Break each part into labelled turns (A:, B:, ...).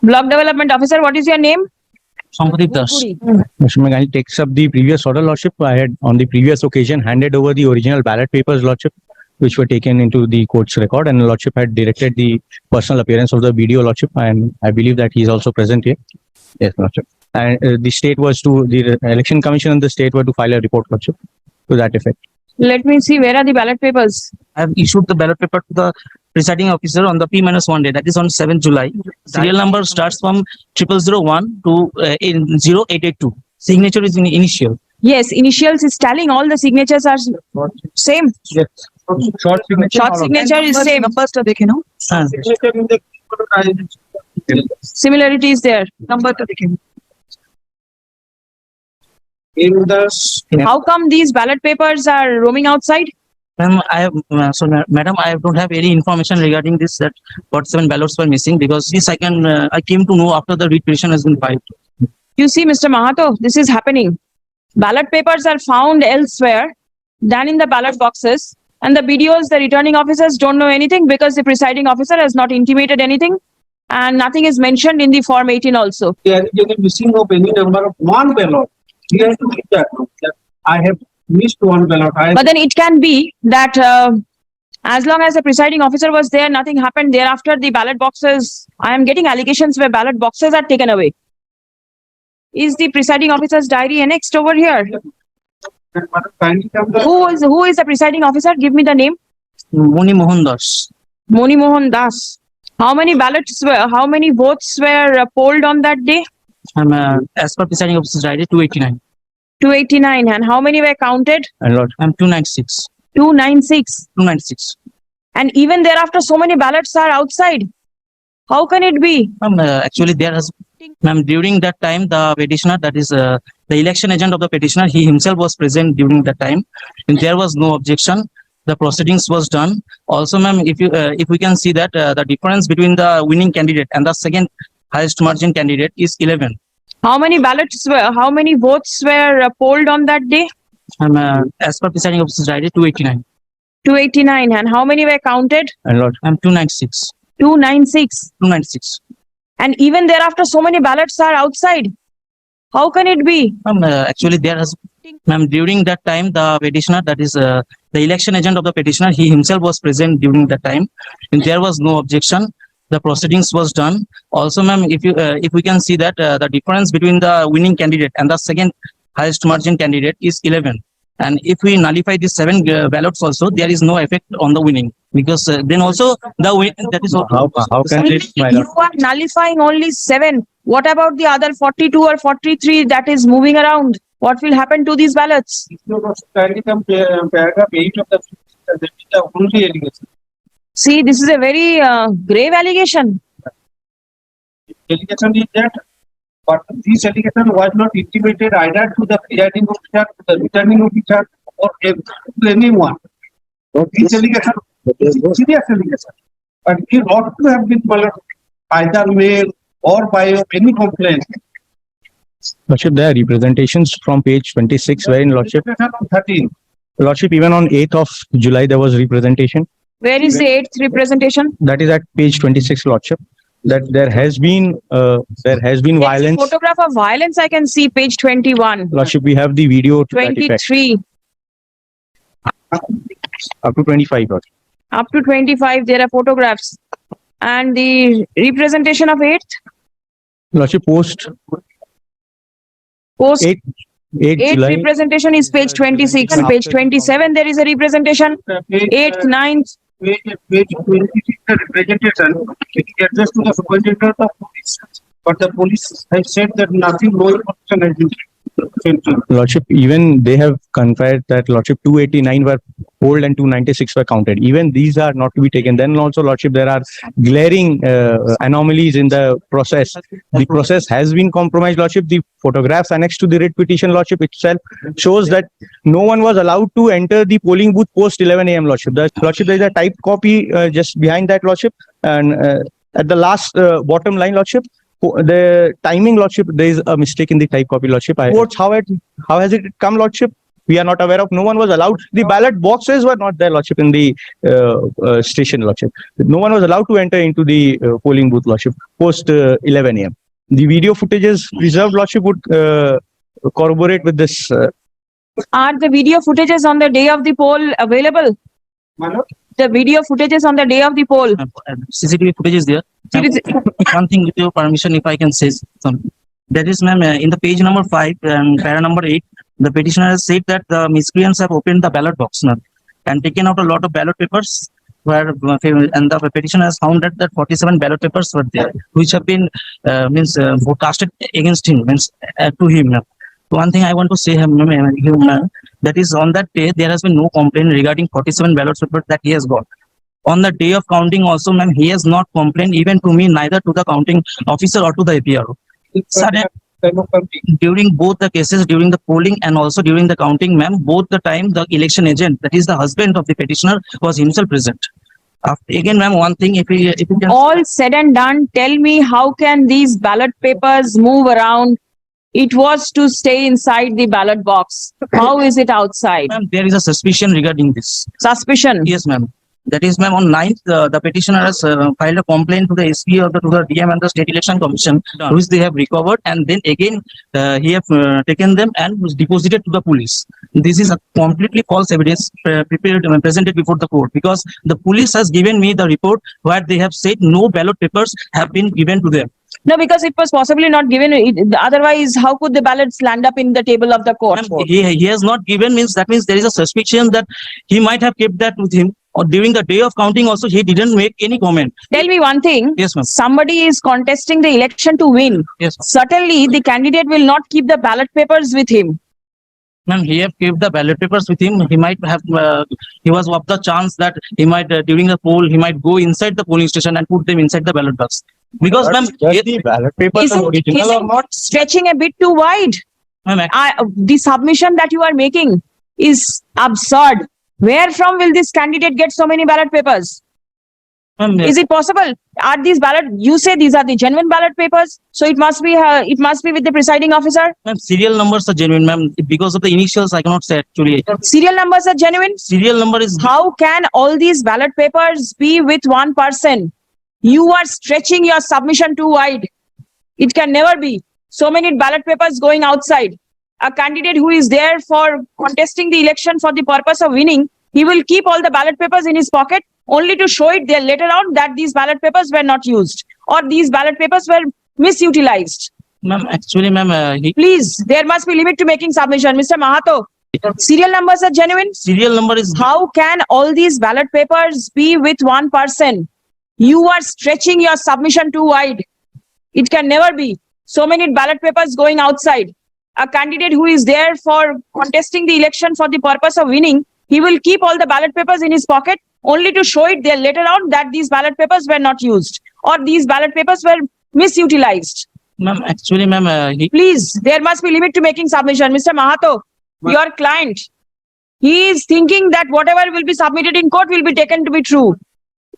A: Block Development Officer, what is your name?
B: Sampadeep Das.
C: Mr. Megani takes up the previous order, Lordship. I had on the previous occasion handed over the original ballot papers, Lordship, which were taken into the court's record, and Lordship had directed the personal appearance of the BDO, Lordship, and I believe that he is also present here. Yes, Lordship. And the Election Commission and the state were to file a report, Lordship, to that effect.
A: Let me see, where are the ballot papers?
B: I have issued the ballot paper to the presiding officer on the P-1 day, that is on 7th July. Serial number starts from 0001 to 0882. Signature is in initial.
A: Yes, initials is telling all the signatures are same.
C: Yes. Short signature.
A: Short signature is same.
D: Numbers ta dekhe no.
A: Similarity is there.
D: Number ta dekhe.
A: How come these ballot papers are roaming outside?
B: Madam, I don't have any information regarding this, that 47 ballots were missing, because this I came to know after the writ petition has been filed.
A: You see, Mr. Mahato, this is happening. Ballot papers are found elsewhere than in the ballot boxes, and the BDOs, the returning officers, don't know anything because the presiding officer has not intimated anything, and nothing is mentioned in the Form 18 also.
E: There is a missing of any number of one ballot. We have to keep that. I have missed one ballot.
A: But then it can be that as long as the presiding officer was there, nothing happened. Thereafter, the ballot boxes, I am getting allegations where ballot boxes are taken away. Is the presiding officer's diary annexed over here? Who is the presiding officer? Give me the name.
B: Moni Mohan Das.
A: Moni Mohan Das. How many votes were polled on that day?
B: As per presiding officer's diary, 289.
A: 289. And how many were counted?
C: And Lord,
B: 296.
A: 296.
B: 296.
A: And even thereafter, so many ballots are outside. How can it be?
B: Actually, there has, during that time, the petitioner, that is the election agent of the petitioner, he himself was present during that time, and there was no objection. The proceedings was done. Also, ma'am, if we can see that the difference between the winning candidate and the second highest margin candidate is 11.
A: How many votes were polled on that day?
B: As per presiding officer's diary, 289.
A: 289. And how many were counted?
C: and Lord,
B: 296.
A: 296.
B: 296.
A: And even thereafter, so many ballots are outside. How can it be?
B: Actually, there has, during that time, the petitioner, that is the election agent of the petitioner, he himself was present during that time, and there was no objection. The proceedings was done. Also, ma'am, if we can see that the difference between the winning candidate and the second highest margin candidate is 11. And if we nullify these 7 ballots also, there is no effect on the winning, because then also the win, that is
C: how can this, my Lord?
A: You are nullifying only 7. What about the other 42 or 43 that is moving around? What will happen to these ballots?
E: Paragraph 8 of the only allegation.
A: See, this is a very grave allegation.
E: Allegation is that, but this allegation was not intimated either to the presiding officer, to the returning officer, or to anyone. So this allegation is a serious allegation, but it ought to have been either mail or by any complaint.
C: Lordship, there are representations from page 26, wherein Lordship,
E: 13.
C: Lordship, even on 8th of July, there was representation.
A: Where is the 8th representation?
C: That is at page 26, Lordship. That there has been violence.
A: Photograph of violence I can see, page 21.
C: Lordship, we have the video to that effect.
A: 23.
C: Up to 25. Lordship.
A: Up to 25, there are photographs. And the representation of 8th?
C: Lordship, post 8
A: 8th
C: July.
A: representation is page 26. And page 27, there is a representation. 8th, 9th.
E: Page 26, the representation, it is addressed to the superintendent of police. But the police has said that nothing, no information has been sent to.
C: Lordship, even they have confirmed that Lordship 289 were polled and 296 were counted. Even these are not to be taken. Then also Lordship, there are glaring anomalies in the process. The process has been compromised, Lordship. The photographs annexed to the writ petition, Lordship, itself shows that no one was allowed to enter the polling booth post 11 a.m. Lordship. Lordship, there is a typed copy just behind that, Lordship, and at the last bottom line, Lordship, the timing, Lordship, there is a mistake in the type copy, Lordship. How has it come, Lordship? we are not aware of. No one was allowed. The ballot boxes were not there, Lordship, in the station, Lordship. No one was allowed to enter into the polling booth, Lordship, post 11 a.m. The video footages preserved, Lordship, would corroborate with this.
A: Are the video footages on the day of the poll available?
E: My lord,
A: The video footages on the day of the poll.
B: CCTV footage is there. One thing with your permission, if I can say something. That is, ma'am, in the page number 5 and para number 8, the petitioner has said that the miscreants have opened the ballot box, ma'am, and taken out a lot of ballot papers. Where and the petitioner has found that 47 ballot papers were there, which have been casted against him, to him, ma'am. One thing I want to say, ma'am, that is on that day there has been no complaint regarding 47 ballot papers that he has got. On the day of counting also, ma'am, he has not complained even to me, neither to the counting officer or to the APRO. Sir, during both the cases, during the polling and also during the counting, ma'am, both the time the election agent, that is the husband of the petitioner, was himself present. Again, ma'am, one thing, if you can.
A: All said and done, tell me how can these ballot papers move around? It was to stay inside the ballot box. How is it outside?
B: Ma'am, there is a suspicion regarding this.
A: Suspicion.
B: Yes, ma'am. That is, ma'am, on 9th, the petitioner has filed a complaint to the SP or to the DM and the State Election Commission, which they have recovered, and then again he have taken them and was deposited to the police. This is a completely false evidence prepared and presented before the court, because the police has given me the report where they have said no ballot papers have been given to them.
A: No, because it was possibly not given. Otherwise, how could the ballots land up in the table of the court?
B: Ma'am, he has not given, that means there is a suspicion that he might have kept that with him, or during the day of counting also he didn't make any comment.
A: Tell me one thing.
B: Yes, ma'am.
A: Somebody is contesting the election to win.
B: Yes, ma'am.
A: Certainly, the candidate will not keep the ballot papers with him.
B: Ma'am, he have kept the ballot papers with him. He might have, he was of the chance that he might, during the poll, he might go inside the polling station and put them inside the ballot box. Because, ma'am,
C: Just the ballot papers are original or not?
A: Stretching a bit too wide?
B: ma'am,
A: The submission that you are making is absurd. Where from will this candidate get so many ballot papers?
B: ma'am,
A: Is it possible? Are these ballot? You say these are the genuine ballot papers, so it must be with the presiding officer.
B: ma'am, serial numbers are genuine, ma'am. Because of the initials, I cannot say actually.
A: Serial numbers are genuine.
B: Serial number is.
A: How can all these ballot papers be with one person? You are stretching your submission too wide. It can never be. So many ballot papers going outside. A candidate who is there for contesting the election for the purpose of winning, he will keep all the ballot papers in his pocket only to show it there later on that these ballot papers were not used or these ballot papers were misutilized.
B: Ma'am, actually, ma'am,
A: Please, there must be limit to making submission. Mr. Mahato, serial numbers are genuine.
B: serial number is.
A: How can all these ballot papers be with one person? You are stretching your submission too wide. It can never be. So many ballot papers going outside. A candidate who is there for contesting the election for the purpose of winning, he will keep all the ballot papers in his pocket only to show it there later on that these ballot papers were not used or these ballot papers were misutilized.
B: Ma'am, actually, ma'am,
A: Please, there must be limit to making submission. Mr. Mahato, your client, he is thinking that whatever will be submitted in court will be taken to be true.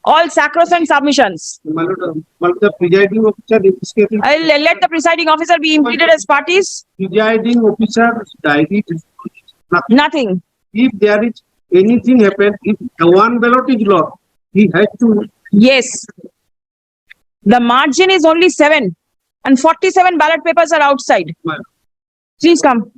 A: All sacrosanct submissions.
E: my lord, the presiding officer in this case,
A: I'll let the presiding officer be implemented as parties.
E: presiding officer's diary is nothing.
A: Nothing.
E: If there is anything happen, if one ballot is lost, he has to.
A: Yes. The margin is only 7 and 47 ballot papers are outside.
E: Well,
A: Please come.